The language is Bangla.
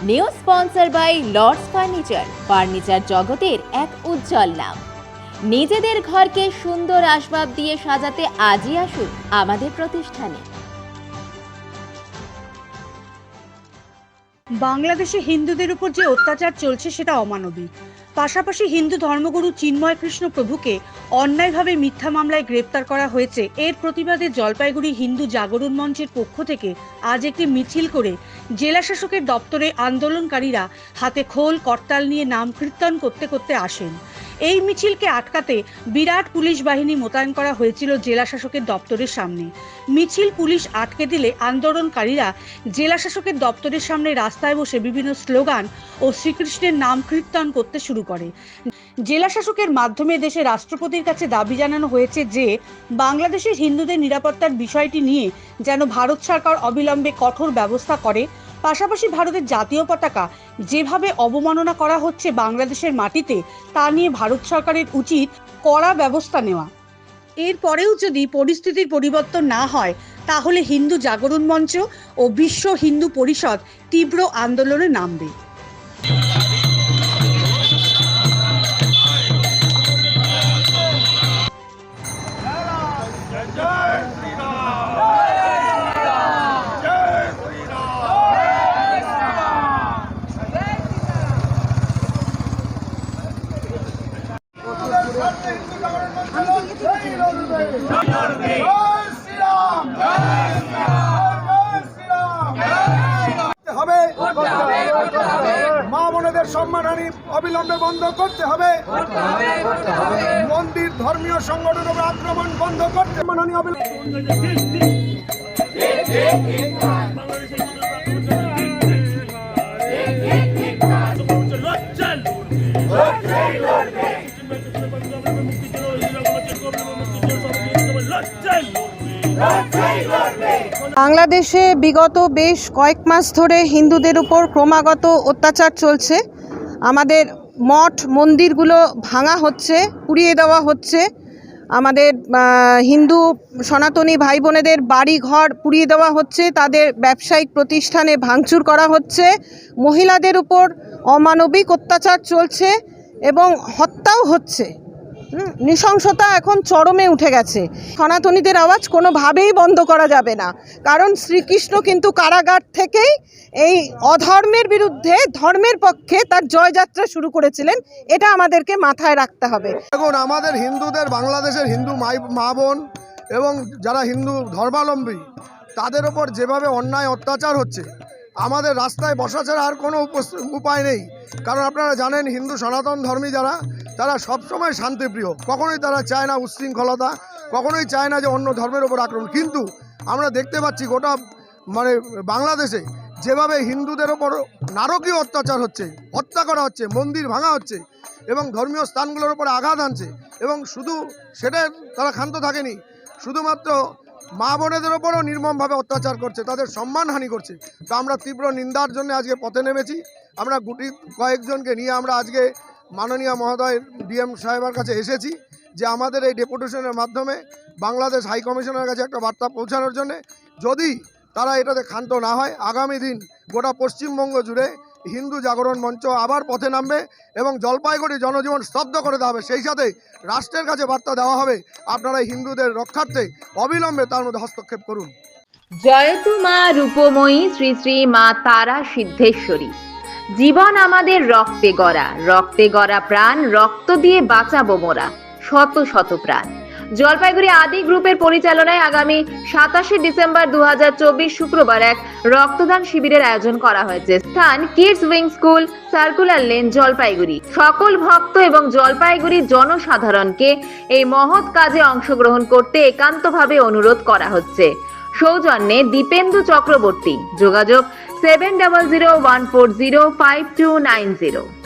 New sponsor by Lords furniture জগতের এক উজ্জ্বল নাম। নিজেদের ঘরকে সুন্দর আসবাব দিয়ে সাজাতে আজই আসুন আমাদের প্রতিষ্ঠানে। বাংলাদেশে হিন্দুদের উপর যে অত্যাচার চলছে সেটা অমানবিক। পাশাপাশি হিন্দু ধর্মগুরু চিন্ময় কৃষ্ণ প্রভুকে অন্যায়ভাবে মিথ্যা মামলায় গ্রেপ্তার করা হয়েছে। এর প্রতিবাদে জলপাইগুড়ি হিন্দু জাগরণ মঞ্চের পক্ষ থেকে আজ একটি মিছিল করে জেলা শাসকের দপ্তরে আন্দোলনকারীরা হাতে খোল করতাল নিয়ে নাম কীর্তন করতে করতে আসেন। এই মিছিলকে আটকাতে বিরাট পুলিশ বাহিনী মোতায়েন করা হয়েছিল জেলা শাসকের দপ্তরের সামনে। মিছিল পুলিশ আটকে দিলে আন্দোলনকারীরা জেলা শাসকের দপ্তরের সামনে রাস্তায় বসে বিভিন্ন স্লোগান ও শ্রীকৃষ্ণের নাম কীর্তন করতে শুরু করে। জেলা শাসকের মাধ্যমে দেশের রাষ্ট্রপতির কাছে দাবি জানানো হয়েছে যে বাংলাদেশের হিন্দুদের নিরাপত্তার বিষয়টি নিয়ে যেন ভারত সরকার অবিলম্বে কঠোর ব্যবস্থা করে। পাশাপাশি ভারতের জাতীয় পতাকা যেভাবে অবমাননা করা হচ্ছে বাংলাদেশের মাটিতে, তা নিয়ে ভারত সরকারের উচিত কড়া ব্যবস্থা নেওয়া। এরপরেও যদি পরিস্থিতির পরিবর্তন না হয় তাহলে হিন্দু জাগরণ মঞ্চ ও বিশ্ব হিন্দু পরিষদ তীব্র আন্দোলনে নামবে। মা বোনেদের সম্মানহানি অবিলম্বে বন্ধ করতে হবে। মন্দির ধর্মীয় সংগঠনের উপর আক্রমণ বন্ধ করতে সম্মানহানি বাংলাদেশে বিগত বেশ কয়েক মাস ধরে হিন্দুদের উপর ক্রমাগত অত্যাচার চলছে। আমাদের মঠ মন্দিরগুলো ভাঙা হচ্ছে, পুড়িয়ে দেওয়া হচ্ছে। আমাদের হিন্দু সনাতনী ভাই বোনেদের বাড়ি ঘর পুড়িয়ে দেওয়া হচ্ছে, তাদের ব্যবসায়িক প্রতিষ্ঠানে ভাঙচুর করা হচ্ছে, মহিলাদের উপর অমানবিক অত্যাচার চলছে এবং হত্যাও হচ্ছে। নৃশংসতা এখন চরমে উঠে গেছে। সনাতনীদের আওয়াজ কোনোভাবেই বন্ধ করা যাবে না, কারণ শ্রীকৃষ্ণ কিন্তু কারাগার থেকেই এই অধর্মের বিরুদ্ধে ধর্মের পক্ষে তার জয়যাত্রা শুরু করেছিলেন। এটা আমাদেরকে মাথায় রাখতে হবে। এখন আমাদের হিন্দুদের, বাংলাদেশের হিন্দু মা বোন এবং যারা হিন্দু ধর্মাবলম্বী তাদের ওপর যেভাবে অন্যায় অত্যাচার হচ্ছে, আমাদের রাস্তায় বসা ছাড়া আর কোনো উপায় নেই। কারণ আপনারা জানেন হিন্দু সনাতন ধর্মী যারা, তারা সবসময় শান্তিপ্রিয়, কখনোই তারা চায় না উচ্ছৃঙ্খলতা, কখনোই চায় না যে অন্য ধর্মের ওপর আক্রমণ। কিন্তু আমরা দেখতে পাচ্ছি গোটা বাংলাদেশে যেভাবে হিন্দুদের ওপর নারকীয় অত্যাচার হচ্ছে, হত্যা করা হচ্ছে, মন্দির ভাঙা হচ্ছে এবং ধর্মীয় স্থানগুলোর উপর আঘাত আনছে, এবং শুধু সেটা তারা ক্ষান্ত থাকেনি, শুধুমাত্র মা বোনেদের ওপরও নির্মমভাবে অত্যাচার করছে, তাদের সম্মানহানি করছে। তো আমরা তীব্র নিন্দার জন্য আজকে পথে নেমেছি। আমরা গুটি কয়েকজনকে নিয়ে আমরা আজকে মাননীয় মহোদয় ডিএম সাহেবের কাছে এসেছি যে আমাদের এই ডেপুটেশনের মাধ্যমে বাংলাদেশ হাই কমিশনের কাছে একটা বার্তা পৌঁছানোর জন্য, যদি তারা এটাতে ক্ষান্ত না হয় আগামী দিন গোটা পশ্চিমবঙ্গ জুড়ে হিন্দু জাগরণ মঞ্চ আবার পথে নামবে এবং জলপাইগুড়ি জনজীবন স্তব্ধ করে দেওয়া হবে। সেই সাথে রাষ্ট্রের কাছে বার্তা দেওয়া হবে আপনারা হিন্দুদের রক্ষার্থে অবিলম্বে তার মধ্যে হস্তক্ষেপ করুন। জয়তু মা রূপময়ী শ্রী শ্রী মা তারা সিদ্ধেশ্বরী। জীবন আমাদের রক্তে গড়া প্রাণ, রক্ত দিয়ে বাঁচাবো মোরা শত শত প্রাণ। জলপাইগুড়ি আদি গ্রুপের পরিচালনায় আগামী 27 ডিসেম্বর 2024 শুক্রবার এক রক্তদান শিবিরের আয়োজন করা হয়েছে। স্থান kids wing school, circular lane, Jalpaiguri. সকল ভক্ত এবং জলপাইগুড়ির জনসাধারণকে এই মহৎ কাজে অংশগ্রহণ করতে একান্তভাবে অনুরোধ করা হচ্ছে। সৌজন্যে দীপেন্দু চক্রবর্তী। যোগাযোগ 7001405290।